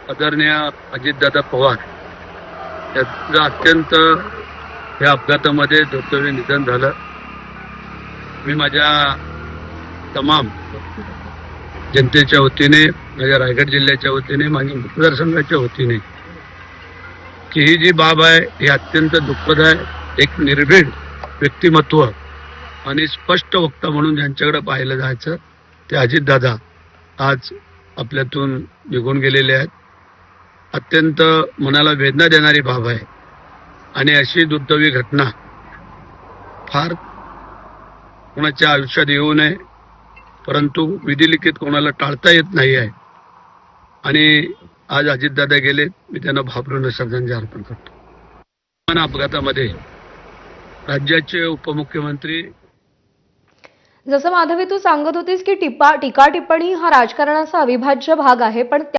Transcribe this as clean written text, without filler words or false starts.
आदरणीय अजितदादा पवार यांचं अत्यंत या अपघातामध्ये दुर्दैवी निधन झालं. मी माझ्या तमाम जनतेच्या वतीने, माझ्या रायगड जिल्ह्याच्या वतीने, माझ्या मतदारसंघाच्या वतीने की ही जी बाब आहे ही अत्यंत दुःखद आहे. एक निर्भीड व्यक्तिमत्व आणि स्पष्ट वक्ता म्हणून ज्यांच्याकडे पाहिलं जायचं ते अजितदादा आज आपल्यातून निघून गेलेले आहेत. अत्यंत मनाला वेदना देणारी बाब आहे आणि अशी दुर्दैवी घटना फार कोणाच्या आयुष्यात येऊ नये, परंतु विधिलिखित कोणाला टाळता येत नाही आहे. आणि आज अजितदादा गेले, मी त्यांना भावपूर्ण श्रद्धांजली अर्पण करतो. अपघातामध्ये राज्याचे उपमुख्यमंत्री, जसं माधवी तू सांगत होतीस की टीका टिप्पणी हा राजकारणाचा अविभाज्य भाग आहे, पण